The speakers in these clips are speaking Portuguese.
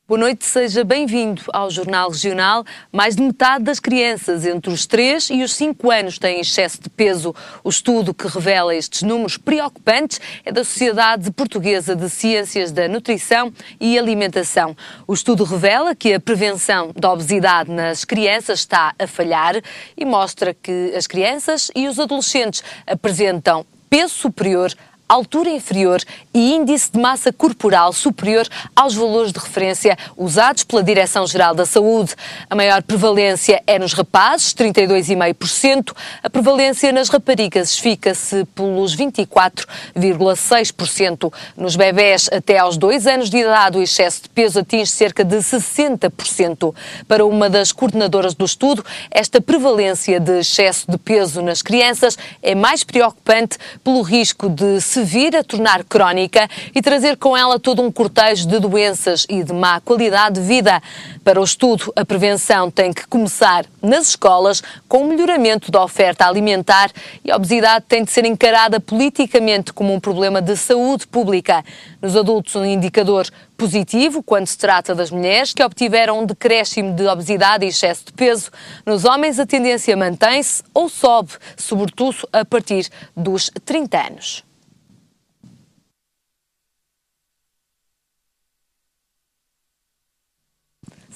Boa noite, seja bem-vindo ao Jornal Regional. Mais de metade das crianças entre os 3 e os 5 anos têm excesso de peso. O estudo que revela estes números preocupantes é da Sociedade Portuguesa de Ciências da Nutrição e Alimentação. O estudo revela que a prevenção da obesidade nas crianças está a falhar e mostra que as crianças e os adolescentes apresentam peso superior, altura inferior e índice de massa corporal superior aos valores de referência usados pela Direção-Geral da Saúde. A maior prevalência é nos rapazes, 32,5%. A prevalência nas raparigas fica-se pelos 24,6%. Nos bebés até aos 2 anos de idade, o excesso de peso atinge cerca de 60%. Para uma das coordenadoras do estudo, esta prevalência de excesso de peso nas crianças é mais preocupante pelo risco de se vir a tornar crónica e trazer com ela todo um cortejo de doenças e de má qualidade de vida. Para o estudo, a prevenção tem que começar nas escolas, com o melhoramento da oferta alimentar, e a obesidade tem de ser encarada politicamente como um problema de saúde pública. Nos adultos, um indicador positivo quando se trata das mulheres que obtiveram um decréscimo de obesidade e excesso de peso. Nos homens, a tendência mantém-se ou sobe, sobretudo a partir dos 30 anos.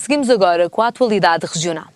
Seguimos agora com a atualidade regional.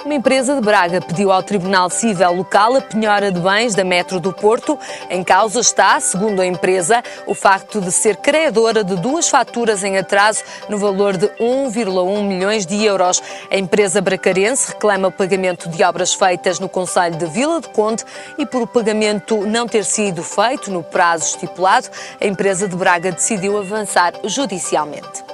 Uma empresa de Braga pediu ao Tribunal Cível local a penhora de bens da Metro do Porto. Em causa está, segundo a empresa, o facto de ser credora de 2 faturas em atraso no valor de 1,1 milhões de euros. A empresa bracarense reclama o pagamento de obras feitas no concelho de Vila do Conde e, por o pagamento não ter sido feito no prazo estipulado, a empresa de Braga decidiu avançar judicialmente.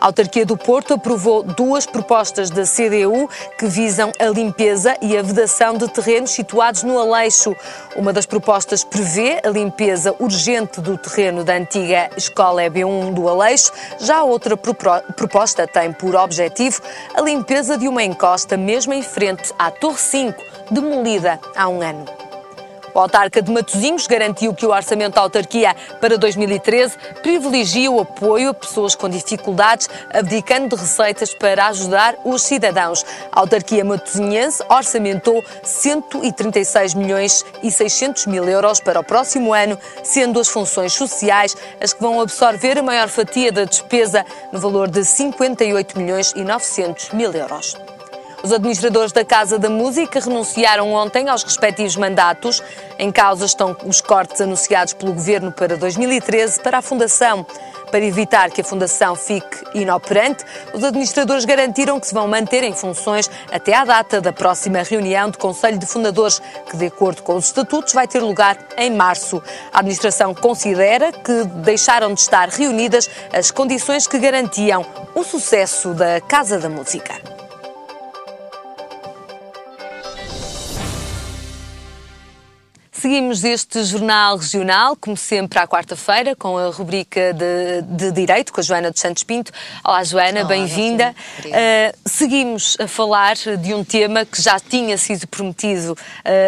A autarquia do Porto aprovou 2 propostas da CDU que visam a limpeza e a vedação de terrenos situados no Aleixo. Uma das propostas prevê a limpeza urgente do terreno da antiga Escola EB1 do Aleixo. Já a outra proposta tem por objetivo a limpeza de uma encosta mesmo em frente à Torre 5, demolida há um ano. O autarca de Matosinhos garantiu que o orçamento da autarquia para 2013 privilegia o apoio a pessoas com dificuldades, abdicando de receitas para ajudar os cidadãos. A autarquia matosinhense orçamentou 136 milhões e 600 mil euros para o próximo ano, sendo as funções sociais as que vão absorver a maior fatia da despesa, no valor de 58 milhões e 900 mil euros. Os administradores da Casa da Música renunciaram ontem aos respectivos mandatos. Em causa estão os cortes anunciados pelo Governo para 2013 para a Fundação. Para evitar que a Fundação fique inoperante, os administradores garantiram que se vão manter em funções até à data da próxima reunião do Conselho de Fundadores, que, de acordo com os estatutos, vai ter lugar em março. A administração considera que deixaram de estar reunidas as condições que garantiam o sucesso da Casa da Música. Seguimos este Jornal Regional, como sempre, à quarta-feira, com a rubrica de Direito, com a Joana dos Santos Pinto. Olá, Joana, bem-vinda. Seguimos a falar de um tema que já tinha sido prometido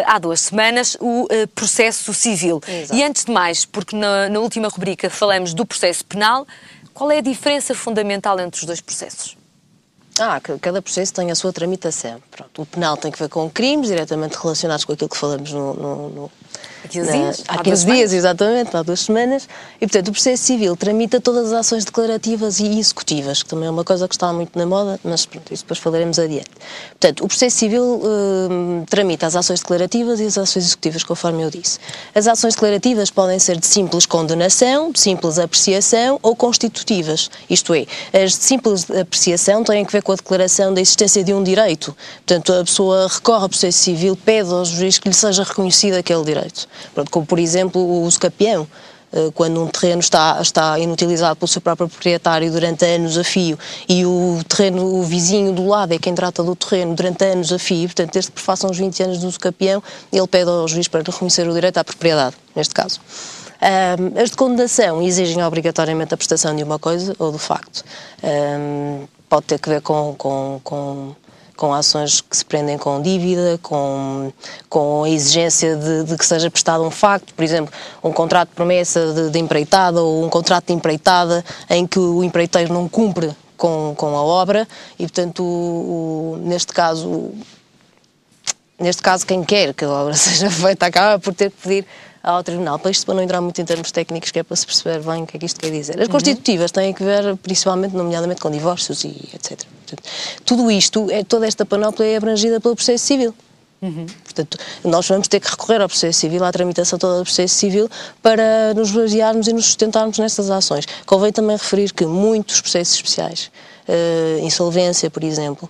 há 2 semanas, o processo civil. Exato. E antes de mais, porque na última rubrica falamos do processo penal, qual é a diferença fundamental entre os 2 processos? Cada processo tem a sua tramitação. Pronto, o penal tem que ver com crimes diretamente relacionados com aquilo que falamos há 15 dias, exatamente, há 2 semanas. E, portanto, o processo civil tramita todas as ações declarativas e executivas, que também é uma coisa que está muito na moda, mas pronto, isso depois falaremos adiante. Portanto, o processo civil tramita as ações declarativas e as ações executivas, conforme eu disse. As ações declarativas podem ser de simples condenação, de simples apreciação ou constitutivas. Isto é, as de simples apreciação têm que ver com a declaração da existência de um direito. Portanto, a pessoa recorre ao processo civil, pede ao juiz que lhe seja reconhecido aquele direito. Pronto, como, por exemplo, o uso capião. Quando um terreno está inutilizado pelo seu próprio proprietário durante anos a fio e o vizinho do lado é quem trata do terreno durante anos a fio, portanto, desde que façam os 20 anos de uso capião, ele pede ao juiz para reconhecer o direito à propriedade, neste caso. As de condenação exigem obrigatoriamente a prestação de uma coisa ou do facto. Pode ter que ver com com ações que se prendem com dívida, com a exigência de que seja prestado um facto, por exemplo, um contrato de promessa de empreitada ou um contrato de empreitada em que o empreiteiro não cumpre com a obra e, portanto, neste caso, quem quer que a obra seja feita acaba por ter que pedir ao Tribunal. Para isto, para não entrar muito em termos técnicos, que é para se perceber bem o que é que isto quer dizer. As constitutivas têm que ver, principalmente, nomeadamente, com divórcios e etc. Portanto, tudo isto, toda esta panóplia é abrangida pelo processo civil. Portanto, nós vamos ter que recorrer ao processo civil, à tramitação toda do processo civil, para nos basearmos e nos sustentarmos nestas ações. Convém também referir que muitos processos especiais, insolvência, por exemplo,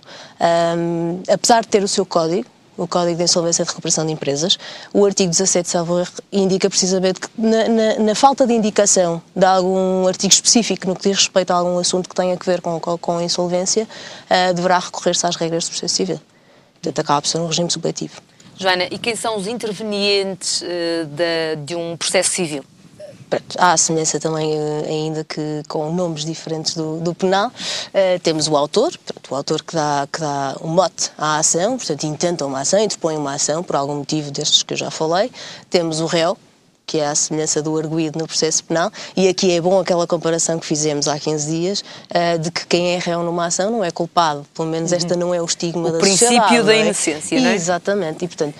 apesar de ter o seu código, o Código de Insolvência e de Recuperação de Empresas, o artigo 17, salvo erro, indica precisamente que na falta de indicação de algum artigo específico no que diz respeito a algum assunto que tenha a ver com a insolvência, deverá recorrer-se às regras do processo civil. Portanto, acaba por ser um regime supletivo. Joana, e quem são os intervenientes de um processo civil? Há a semelhança também, ainda que com nomes diferentes do penal. Temos o autor, o autor que dá um mote à ação, portanto intenta uma ação, interpõe uma ação por algum motivo destes que eu já falei. Temos o réu, que é a semelhança do arguido no processo penal, e aqui é bom aquela comparação que fizemos há 15 dias, de que quem é réu numa ação não é culpado, pelo menos esta não é o estigma da sociedade. O princípio da inocência, não é? Exatamente, e portanto...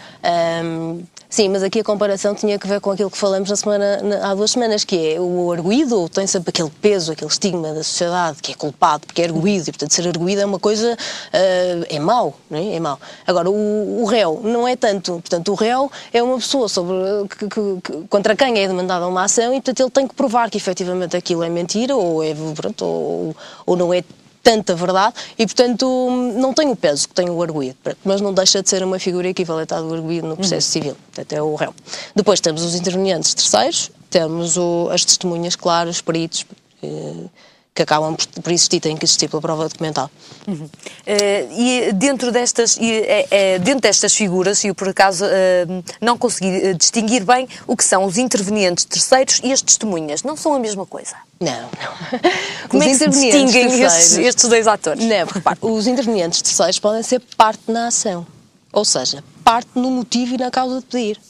sim, mas aqui a comparação tinha que ver com aquilo que falamos há 2 semanas, que é o arguido tem sempre aquele peso, aquele estigma da sociedade, que é culpado porque é arguido, e portanto ser arguido é uma coisa, é mau, não é? É mau. Agora, o réu não é tanto, portanto o réu é uma pessoa contra quem é demandada uma ação e portanto ele tem que provar que efetivamente aquilo é mentira ou não é tanta verdade e, portanto, não tem o peso que tem o arguido, mas não deixa de ser uma figura equivalente à do arguido no processo civil, portanto é o réu. Depois temos os intervenientes terceiros, temos as testemunhas claras, os peritos, que acabam por existir, têm que existir pela prova documental. E dentro destas figuras, e eu por acaso não consegui distinguir bem o que são os intervenientes terceiros e as testemunhas, não são a mesma coisa? Não. Como é que se distinguem estes 2 atores? Não, porque repare, os intervenientes terceiros podem ser parte na ação, ou seja, parte no motivo e na causa de pedir.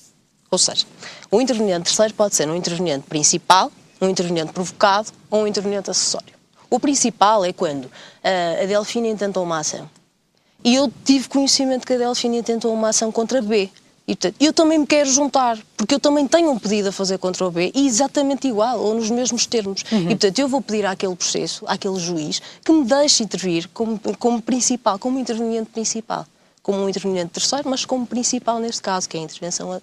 Ou seja, o interveniente terceiro pode ser um interveniente principal, um interveniente provocado ou um interveniente acessório. O principal é quando a Delfina intentou uma ação e eu tive conhecimento que a Delfina intentou uma ação contra B. E, portanto, eu também me quero juntar, porque eu também tenho um pedido a fazer contra o B, e exatamente igual, ou nos mesmos termos. E, portanto, eu vou pedir àquele processo, àquele juiz, que me deixe intervir como principal, como interveniente principal. Como um interveniente terceiro, mas como principal neste caso, que é a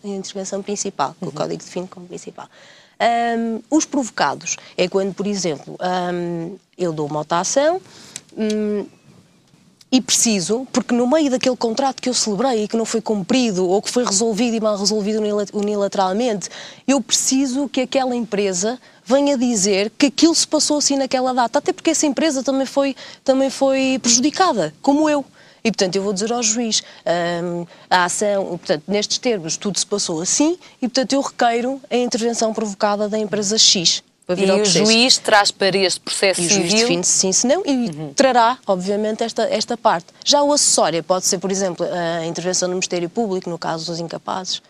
intervenção principal, que o Código define como principal. Os provocados é quando, por exemplo, eu dou uma ação e preciso, porque no meio daquele contrato que eu celebrei e que não foi cumprido ou que foi resolvido e mal resolvido unilateralmente, eu preciso que aquela empresa venha dizer que aquilo se passou assim naquela data, até porque essa empresa também foi prejudicada, como eu. E, portanto, eu vou dizer ao juiz, a ação, portanto, nestes termos, tudo se passou assim e, portanto, eu requeiro a intervenção provocada da empresa X. E o juiz traz para este processo civil... E o juiz define se sim, se não, e trará, obviamente, esta parte. Já o acessório pode ser, por exemplo, a intervenção do Ministério Público, no caso dos incapazes.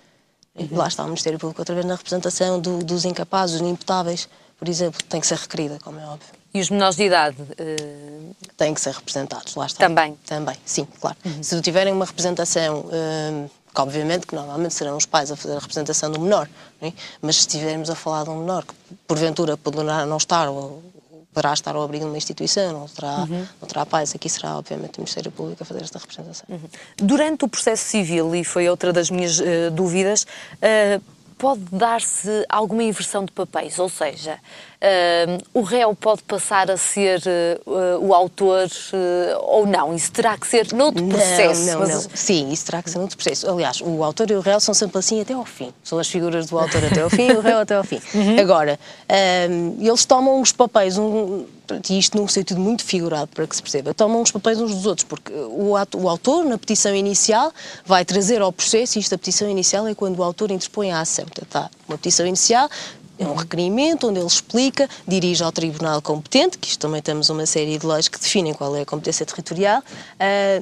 Lá está o Ministério Público, outra vez na representação dos incapazes, dos inimputáveis, por exemplo, tem que ser requerida, como é óbvio. E os menores de idade? Têm que ser representados, lá está. Também? Também, sim, claro. Se tiverem uma representação, que obviamente que normalmente serão os pais a fazer a representação do menor, não é? Mas se estivermos a falar de um menor que porventura poderá não estar ou poderá estar ao abrigo de uma instituição, não terá pais, aqui será obviamente o Ministério Público a fazer esta representação. Durante o processo civil, e foi outra das minhas dúvidas, pode dar-se alguma inversão de papéis, ou seja, o réu pode passar a ser o autor ou não? Isso terá que ser noutro processo? Não. Sim, isso terá que ser noutro processo. Aliás, o autor e o réu são sempre assim até ao fim. São as figuras do autor até ao fim e o réu até ao fim. Agora, eles tomam os papéis, e isto num sentido muito figurado para que se perceba, tomam os papéis uns dos outros, porque o autor, na petição inicial, vai trazer ao processo, e esta petição inicial é quando o autor interpõe a ação. Portanto, há uma petição inicial, É um requerimento onde ele explica, dirige ao tribunal competente, que isto também temos uma série de leis que definem qual é a competência territorial,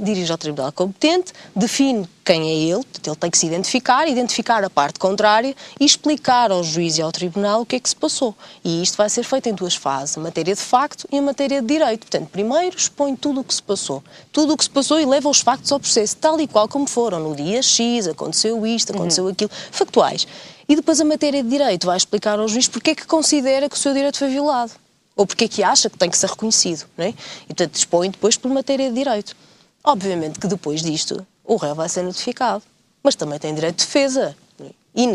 dirige ao tribunal competente, define quem é ele, portanto ele tem que se identificar a parte contrária e explicar ao juiz e ao tribunal o que é que se passou. E isto vai ser feito em duas fases, a matéria de facto e a matéria de direito. Portanto, primeiro expõe tudo o que se passou. Tudo o que se passou e leva os factos ao processo, tal e qual como foram. No dia X, aconteceu isto, aconteceu aquilo, factuais. E depois a matéria de direito vai explicar ao juiz porque é que considera que o seu direito foi violado. Ou porque é que acha que tem que ser reconhecido. Não é? E, portanto, dispõe depois por matéria de direito. Obviamente que depois disto, o réu vai ser notificado. Mas também tem direito de defesa. Não é? E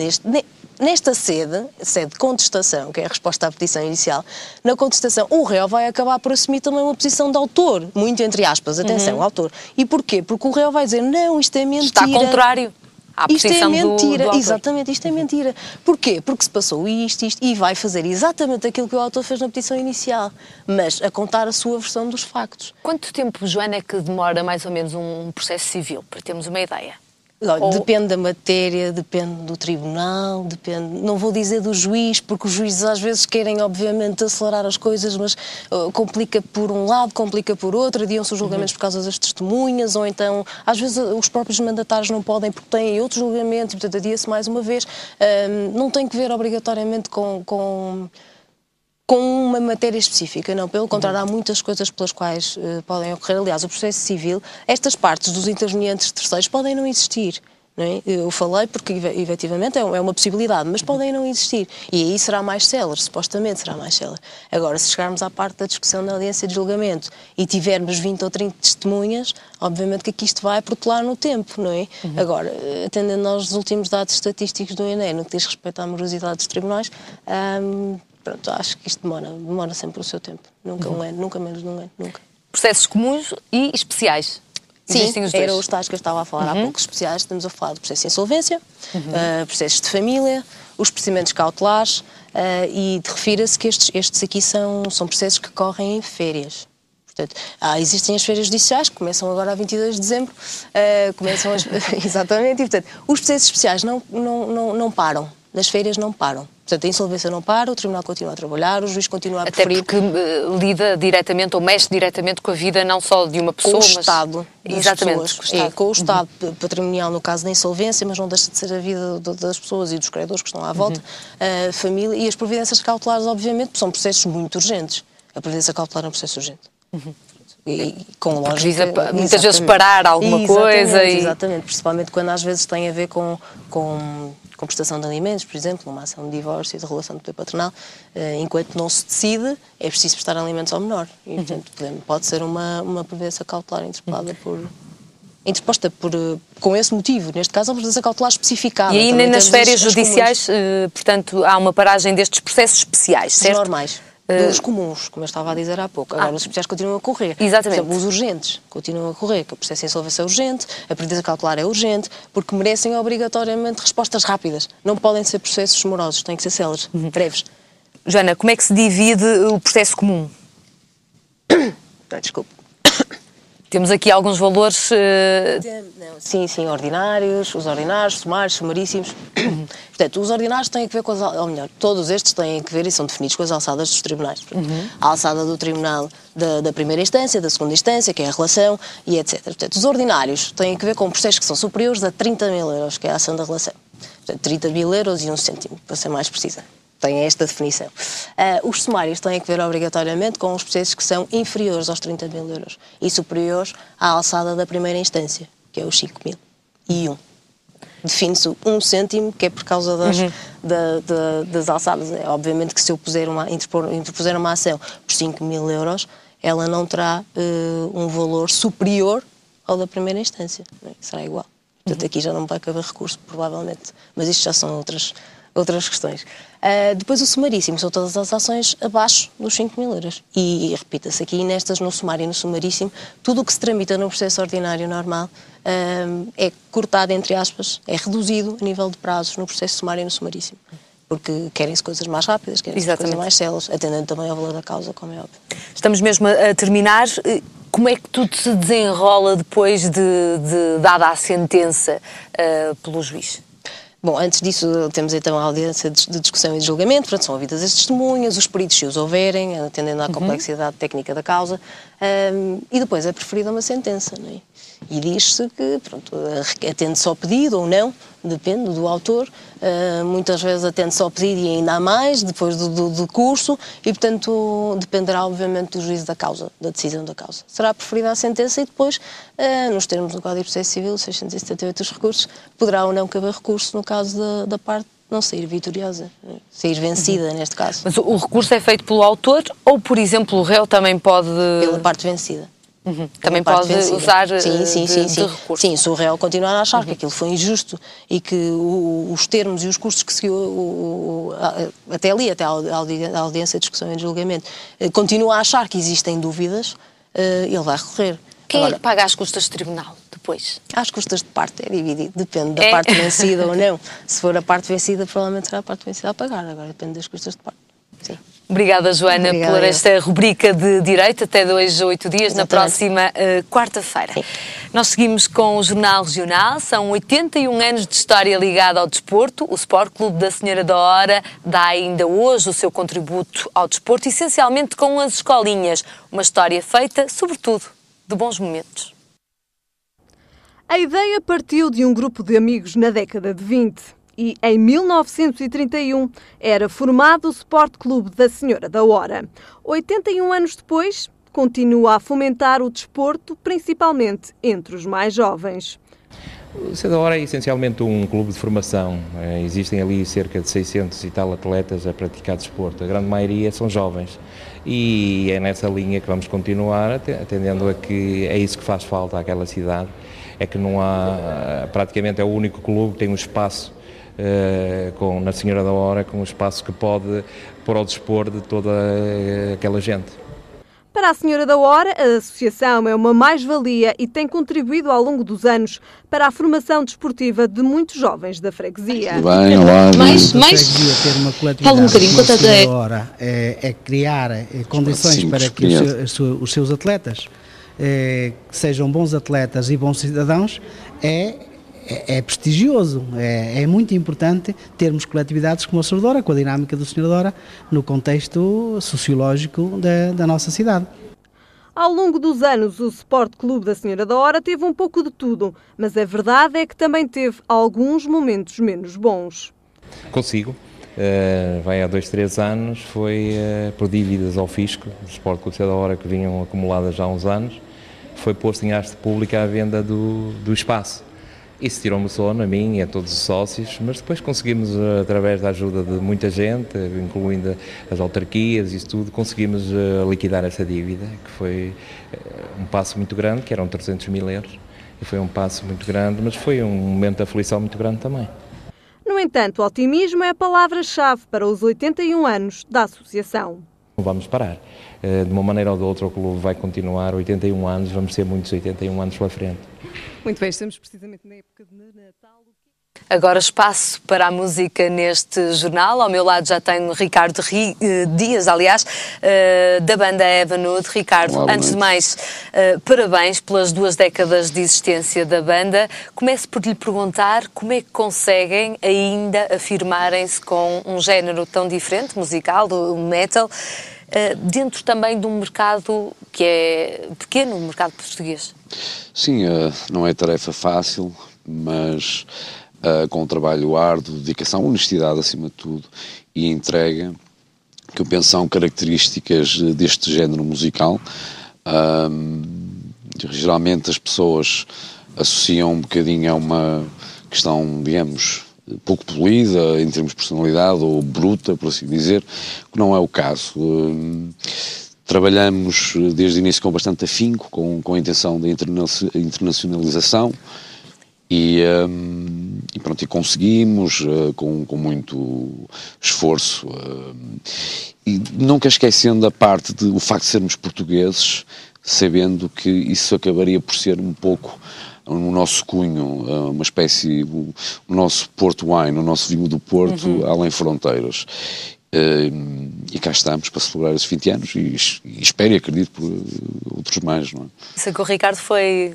nesta sede de contestação, que é a resposta à petição inicial, na contestação o réu vai acabar por assumir também uma posição de autor. Muito entre aspas, atenção, autor. E porquê? Porque o réu vai dizer, não, isto é mentira. Está contrário. Isto é mentira, exatamente, isto é mentira. Porquê? Porque se passou isto, e vai fazer exatamente aquilo que o autor fez na petição inicial, mas a contar a sua versão dos factos. Quanto tempo, Joana, é que demora mais ou menos um processo civil, para termos uma ideia? Depende da matéria, depende do tribunal, depende, não vou dizer do juiz, porque os juízes às vezes querem obviamente acelerar as coisas, mas complica por um lado, complica por outro, adiam-se os julgamentos por causa das testemunhas, ou então às vezes os próprios mandatários não podem porque têm outros julgamentos e portanto adia-se mais uma vez. Não tem que ver obrigatoriamente com uma matéria específica, não, pelo contrário, há muitas coisas pelas quais podem ocorrer. Aliás, o processo civil, estas partes dos intervenientes terceiros podem não existir. Não é? Eu falei porque, efetivamente, é uma possibilidade, mas podem não existir. E aí será mais célere, supostamente será mais célere. Agora, se chegarmos à parte da discussão da audiência de julgamento e tivermos 20 ou 30 testemunhas, obviamente que aqui isto vai protelar no tempo, não é? Agora, atendendo aos últimos dados estatísticos do INE, no que diz respeito à morosidade dos tribunais, pronto, acho que isto demora sempre o seu tempo. Nunca um ano, nunca menos de um ano, nunca. Processos comuns e especiais. Sim, eram os tais que eu estava a falar há pouco, especiais. Estamos a falar do processo de insolvência, processos de família, os procedimentos cautelares e refira-se que estes aqui são processos que correm em férias. Portanto, existem as férias judiciais, que começam agora a 22 de dezembro, exatamente, e portanto, os processos especiais não param. Nas férias não param. Portanto, a insolvência não para, o tribunal continua a trabalhar, o juiz continua a preferir... Até porque lida diretamente ou mexe diretamente com a vida não só de uma pessoa, com o Estado das exatamente, pessoas. Com o Estado patrimonial no caso da insolvência, mas não deixa de ser a vida das pessoas e dos credores que estão à volta, a família e as providências cautelares, obviamente, são processos muito urgentes. A providência cautelar é um processo urgente. E com lógica, muitas vezes parar alguma coisa. Exatamente, principalmente quando às vezes tem a ver com prestação de alimentos, por exemplo, numa ação de divórcio e de relação de poder paternal, enquanto não se decide, é preciso prestar alimentos ao menor. E, portanto, pode ser uma providência cautelar interposta com esse motivo. Neste caso, a providência cautelar especificada. E aí, nem nas férias judiciais, portanto, há uma paragem destes processos especiais, certo? Normais. Os comuns, como eu estava a dizer há pouco. Agora, os especiais continuam a correr. Exatamente. Por exemplo, os urgentes continuam a correr, que o processo de insolvência é urgente, a providência cautelar é urgente, porque merecem obrigatoriamente respostas rápidas. Não podem ser processos morosos, têm que ser céleres, breves. Joana, como é que se divide o processo comum? Desculpe. Temos aqui alguns valores... Sim, ordinários, os ordinários, sumários, sumaríssimos. Portanto, os ordinários têm que ver com ou melhor, todos estes têm que ver e são definidos com as alçadas dos tribunais. A alçada do tribunal da primeira instância, da segunda instância, que é a relação, e etc. Portanto, os ordinários têm que ver com processos que são superiores a 30 mil euros, que é a ação da relação. Portanto, 30 mil euros e 1 cêntimo, para ser mais precisa. Tem esta definição. Os sumários têm que ver obrigatoriamente com os processos que são inferiores aos 30 mil euros e superiores à alçada da primeira instância, que é os 5.001. Define-se 1 cêntimo, que é por causa das alçadas. Obviamente que se eu interpuser uma ação por 5 mil euros, ela não terá um valor superior ao da primeira instância. Não é? Será igual. Portanto, aqui já não vai caber recurso, provavelmente. Mas isto já são outras questões. Depois o sumaríssimo são todas as ações abaixo dos 5 mil euros. E repita-se aqui, no sumário e no sumaríssimo, tudo o que se tramita no processo ordinário normal é cortado, entre aspas, é reduzido a nível de prazos no processo sumário e no sumaríssimo. Porque querem-se coisas mais rápidas, querem-se coisas mais céleres, atendendo também ao valor da causa, como é óbvio. Estamos mesmo a terminar. Como é que tudo se desenrola depois de dada a sentença pelo juiz? Bom, antes disso temos então a audiência de discussão e de julgamento, portanto são ouvidas as testemunhas, os peritos se os houverem, atendendo à complexidade técnica da causa, e depois é preferida uma sentença, não é? E diz-se que, pronto, atende-se ao pedido ou não, depende do autor, muitas vezes atende-se ao pedido e ainda há mais, depois do curso, e portanto dependerá obviamente do juízo da causa, da decisão da causa. Será preferida a sentença e depois, nos termos do Código de Processo Civil, 678 dos recursos, poderá ou não caber recurso no caso da parte não sair vitoriosa, sair vencida neste caso. Mas o recurso é feito pelo autor ou, por exemplo, o réu também pode... Pela parte vencida. Também pode usar de recurso. Sim, se o réu continuar a achar que aquilo foi injusto e que os termos e os custos que seguiu até ali, até a audiência de discussão e de julgamento, continua a achar que existem dúvidas, ele vai recorrer. Quem é que paga as custas de tribunal depois? As custas de parte é dividido, depende da parte vencida ou não. Se for a parte vencida, provavelmente será a parte vencida a pagar, agora depende das custas de parte. Sim. Obrigada, Joana, por esta rubrica de Direito, até 2 a 8 dias, na próxima quarta-feira. Nós seguimos com o Jornal Regional, são 81 anos de história ligada ao desporto. O Sport Clube da Senhora da Hora dá ainda hoje o seu contributo ao desporto, essencialmente com as escolinhas. Uma história feita, sobretudo, de bons momentos. A ideia partiu de um grupo de amigos na década de 20. E em 1931 era formado o Sport Clube da Senhora da Hora. 81 anos depois, continua a fomentar o desporto, principalmente entre os mais jovens. O Senhora da Hora é essencialmente um clube de formação. Existem ali cerca de 600 e tal atletas a praticar desporto. A grande maioria são jovens. E é nessa linha que vamos continuar, atendendo a que é isso que faz falta àquela cidade. É que não há, praticamente é o único clube que tem um espaço na Senhora da Hora, com um espaço que pode pôr ao dispor de toda aquela gente. Para a Senhora da Hora, a associação é uma mais-valia e tem contribuído ao longo dos anos para a formação desportiva de muitos jovens da freguesia. Bem, olá, mais ter uma coletividade um bocadinho, como a Senhora da Hora é criar condições para que os seus atletas sejam bons atletas e bons cidadãos, é prestigioso, é muito importante termos coletividades como a Senhora da Hora, com a dinâmica do Senhora da Hora, no contexto sociológico da nossa cidade. Ao longo dos anos, o Sport Clube da Senhora da Hora teve um pouco de tudo, mas a verdade é que também teve alguns momentos menos bons. Consigo. Vai há 2, 3 anos, foi por dívidas ao fisco, do Sport Clube da Senhora da Hora, que vinham acumuladas já há uns anos, foi posto em haste pública a venda do espaço. Isso tirou-me o sono, a mim e a todos os sócios, mas depois conseguimos, através da ajuda de muita gente, incluindo as autarquias e isso tudo, conseguimos liquidar essa dívida, que foi um passo muito grande, que eram 300 mil euros, e foi um passo muito grande, mas foi um momento de aflição muito grande também. No entanto, o otimismo é a palavra-chave para os 81 anos da associação. Não vamos parar. De uma maneira ou de outra, o clube vai continuar 81 anos, vamos ter muitos 81 anos pela frente. Muito bem, estamos precisamente na época de Natal. Agora espaço para a música neste jornal. Ao meu lado já tenho Ricardo Dias, aliás, da banda Evanude. Ricardo, olá, antes de mais, parabéns pelas 2 décadas de existência da banda. Começo por lhe perguntar como é que conseguem ainda afirmarem-se com um género tão diferente, musical, do metal, dentro também de um mercado que é pequeno, o mercado português. Sim, não é tarefa fácil, mas com um trabalho árduo, dedicação, honestidade acima de tudo e entrega, que eu penso são características deste género musical. Geralmente as pessoas associam um bocadinho a uma questão, digamos, pouco polida em termos de personalidade ou bruta, por assim dizer, que não é o caso. Trabalhamos desde o início com bastante afinco, com a intenção de internacionalização e conseguimos com muito esforço e nunca esquecendo a parte o facto de sermos portugueses, sabendo que isso acabaria por ser um pouco no nosso cunho, uma espécie, o nosso Porto Wine, o nosso vinho do Porto, além fronteiras. E cá estamos para celebrar esses 20 anos e espero e acredito por outros mais, não é? Sei que o Ricardo foi,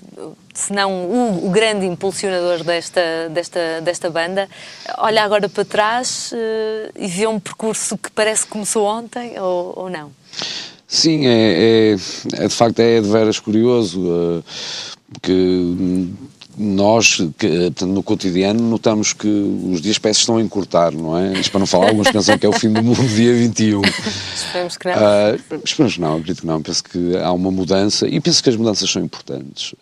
se não o grande impulsionador desta banda. Olha agora para trás e vê um percurso que parece que começou ontem ou não? Sim, de facto é de veras curioso, porque nós, portanto, no cotidiano, notamos que os dias parece que estão a encurtar, não é? Isto para não falar, alguns pensam que é o fim do mundo, dia 21. Esperemos que não. Esperemos que não, acredito que não. Penso que há uma mudança, e penso que as mudanças são importantes.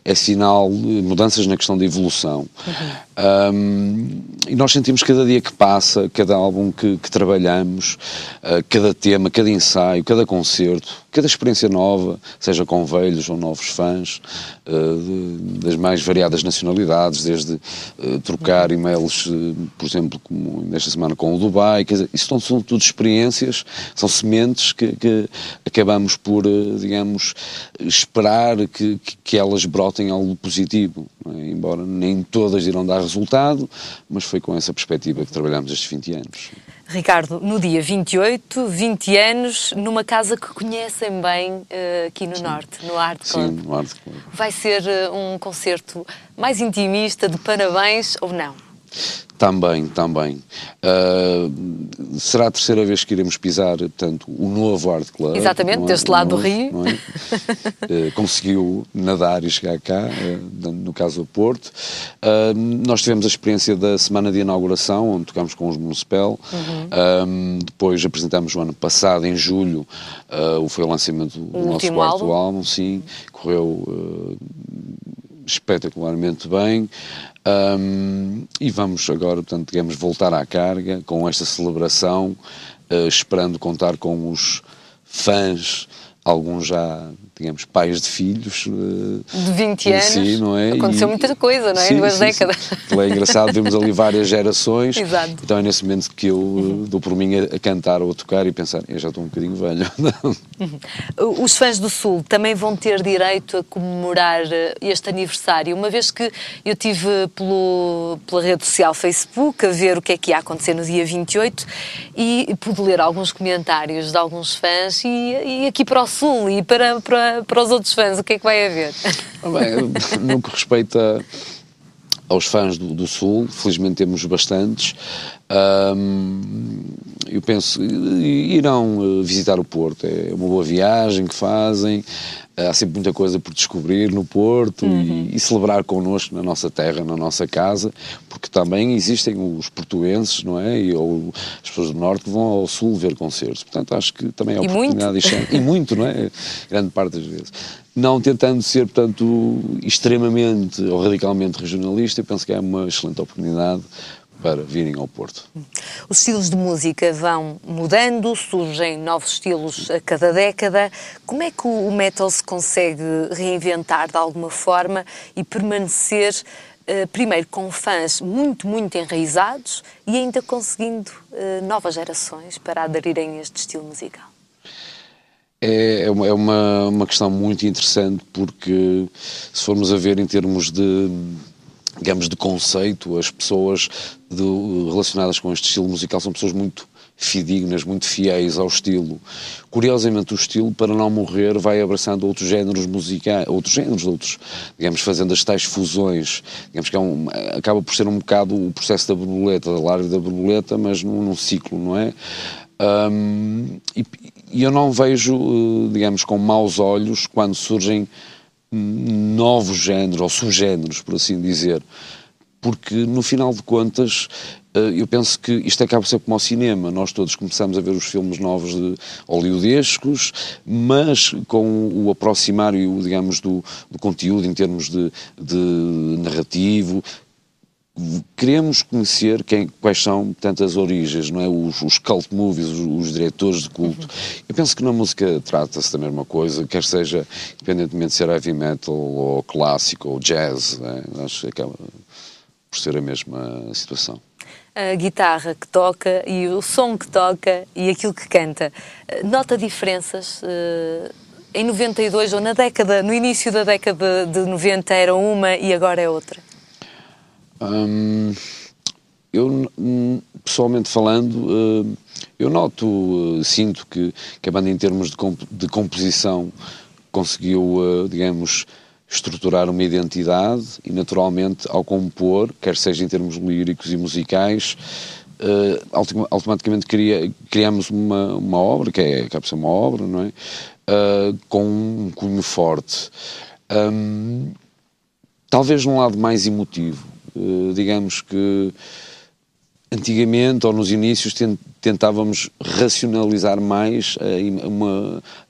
É sinal de mudanças na questão da evolução. E nós sentimos cada dia que passa, cada álbum que trabalhamos, cada tema, cada ensaio, cada concerto, cada experiência nova, seja com velhos ou novos fãs, das mais variadas nacionalidades, desde trocar e-mails, por exemplo, como nesta semana com o Dubai, quer dizer, isso são tudo experiências, são sementes que acabamos por, digamos, esperar que elas brotem algo positivo, não é? Embora nem todas irão dar resultado, mas foi com essa perspectiva que trabalhamos estes 20 anos. Ricardo, no dia 28, 20 anos, numa casa que conhecem bem aqui no Norte, no Art Club. Sim, no Art Club. Vai ser um concerto mais intimista, de parabéns ou não? Também. Será a terceira vez que iremos pisar, portanto, o novo Art Club. Exatamente, deste lado do Rio. Não é? Conseguiu nadar e chegar cá, no caso do Porto. Nós tivemos a experiência da semana de inauguração, onde tocámos com os Municipal. Depois apresentámos o ano passado, em julho, foi o lançamento do nosso quarto álbum, sim, correu espetacularmente bem. E vamos agora, portanto, digamos, voltar à carga com esta celebração, esperando contar com os fãs, alguns já, digamos, pais de filhos. De 20 anos, si, não é? Aconteceu muita coisa, não é? Em 2 décadas. Sim. É engraçado, vemos ali várias gerações. Exato. Então é nesse momento que eu dou por mim a cantar ou a tocar e pensar, eu já estou um bocadinho velho. Os fãs do Sul também vão ter direito a comemorar este aniversário, uma vez que eu tive pela rede social Facebook a ver o que é que ia acontecer no dia 28 e pude ler alguns comentários de alguns fãs e aqui para o Sul e para os outros fãs, o que é que vai haver? Bem, no que respeita aos fãs do Sul, felizmente temos bastantes. Eu penso irão visitar o Porto, é uma boa viagem que fazem, há sempre muita coisa por descobrir no Porto e celebrar connosco na nossa terra, na nossa casa, porque também existem os portuenses, não é? Ou as pessoas do Norte que vão ao Sul ver concertos, portanto acho que também é oportunidade e muito, não é? Grande parte das vezes. Não tentando ser, portanto, extremamente ou radicalmente regionalista, eu penso que é uma excelente oportunidade para virem ao Porto. Os estilos de música vão mudando, surgem novos estilos a cada década. Como é que o metal se consegue reinventar de alguma forma e permanecer, primeiro, com fãs muito, muito enraizados e ainda conseguindo novas gerações para aderirem a este estilo musical? É uma questão muito interessante porque, se formos a ver em termos de, digamos, de conceito, as pessoas relacionadas com este estilo musical são pessoas muito fidedignas, muito fiéis ao estilo. Curiosamente, o estilo, para não morrer, vai abraçando outros géneros musicais, digamos, fazendo as tais fusões. Digamos que acaba por ser um bocado o processo da borboleta, da larva da borboleta, mas num ciclo, não é? E eu não vejo, digamos, com maus olhos quando surgem novos géneros ou subgéneros, por assim dizer, porque no final de contas eu penso que isto acaba por ser como ao cinema, nós todos começamos a ver os filmes novos hollywoodescos, mas com o aproximário, digamos, do conteúdo em termos de narrativo. Queremos conhecer quais são tantas origens, não é? Os cult movies, os diretores de culto. Eu penso que na música trata-se da mesma coisa, quer seja, independentemente de ser heavy metal, ou clássico, ou jazz, né? Acho que acaba por ser a mesma situação. A guitarra que toca e o som que toca e aquilo que canta, nota diferenças? Em 92 ou no início da década de 90 era uma e agora é outra? Eu, pessoalmente falando, Eu noto, sinto que a banda, em termos de composição, conseguiu, digamos, estruturar uma identidade e, naturalmente, ao compor, quer seja em termos líricos e musicais, automaticamente criamos uma obra, que acaba por ser uma obra, não é? Com um cunho forte. Talvez num lado mais emotivo. Digamos que antigamente, ou nos inícios, tentávamos racionalizar mais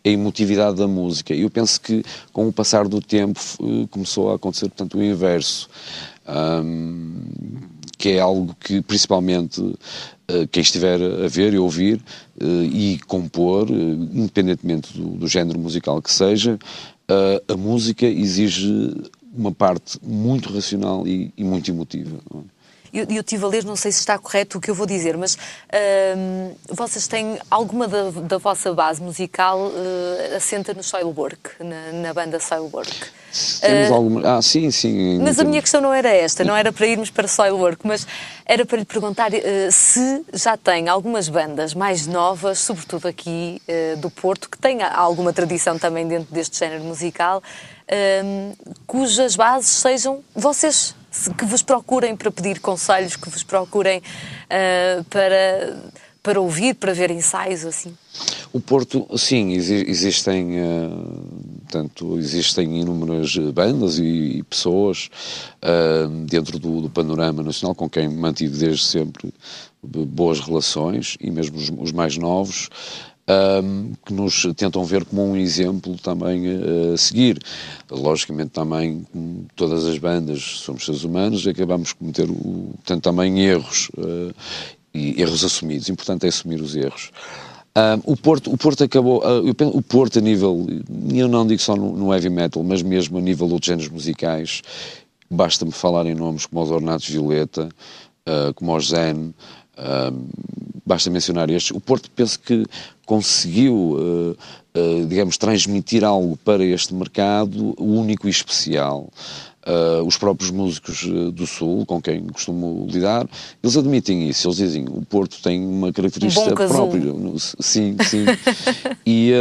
a emotividade da música. E eu penso que, com o passar do tempo, começou a acontecer, portanto, o inverso. Que é algo que, principalmente, quem estiver a ver e ouvir e compor, independentemente do género musical que seja, a música exige uma parte muito racional e muito emotiva. Não é? Eu estive a ler, não sei se está correto o que eu vou dizer, mas vocês têm alguma da vossa base musical assenta no Soilwork, na banda Soilwork? Temos alguma... sim. Mas a minha questão não era esta, não era para irmos para Soilwork, mas era para lhe perguntar se já tem algumas bandas mais novas, sobretudo aqui do Porto, que têm alguma tradição também dentro deste género musical, cujas bases sejam vocês, que vos procurem para pedir conselhos, que vos procurem para ouvir, para ver ensaios, assim. O Porto, sim, existem inúmeras bandas e pessoas dentro do panorama nacional com quem mantive desde sempre boas relações, e mesmo os mais novos, que nos tentam ver como um exemplo também a seguir. Logicamente também, como todas as bandas, somos seres humanos e acabamos de cometer, portanto, também erros, e erros assumidos. Importante é assumir os erros. O Porto acabou, o Porto a nível, eu não digo só no heavy metal, mas mesmo a nível de outros géneros musicais, basta-me falar em nomes como os Ornatos Violeta, como os Zen, basta mencionar estes. O Porto, penso que conseguiu, digamos, transmitir algo para este mercado único e especial. Os próprios músicos do Sul, com quem costumo lidar, eles admitem isso. Eles dizem, o Porto tem uma característica própria. Sim. E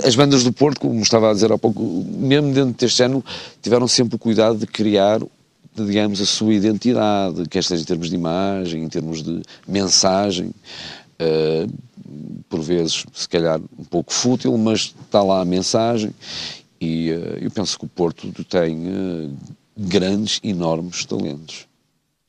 as bandas do Porto, como estava a dizer há pouco, mesmo dentro deste ano, tiveram sempre o cuidado de criar, digamos, a sua identidade, quer seja em termos de imagem, em termos de mensagem, por vezes, se calhar, um pouco fútil, mas está lá a mensagem. E eu penso que o Porto tem grandes, enormes talentos.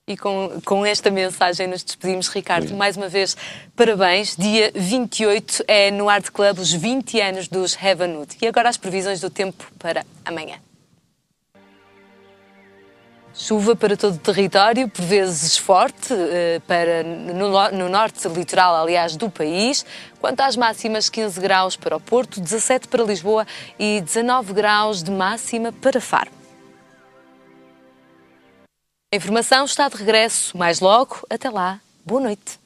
E com esta mensagem nos despedimos, Ricardo. Mais uma vez, parabéns. Dia 28 é no Art Club os 20 anos dos Heaven Wood. E agora as previsões do tempo para amanhã. Chuva para todo o território, por vezes forte, no norte litoral, aliás, do país. Quanto às máximas, 15 graus para o Porto, 17 para Lisboa e 19 graus de máxima para Faro. A informação está de regresso mais logo. Até lá. Boa noite.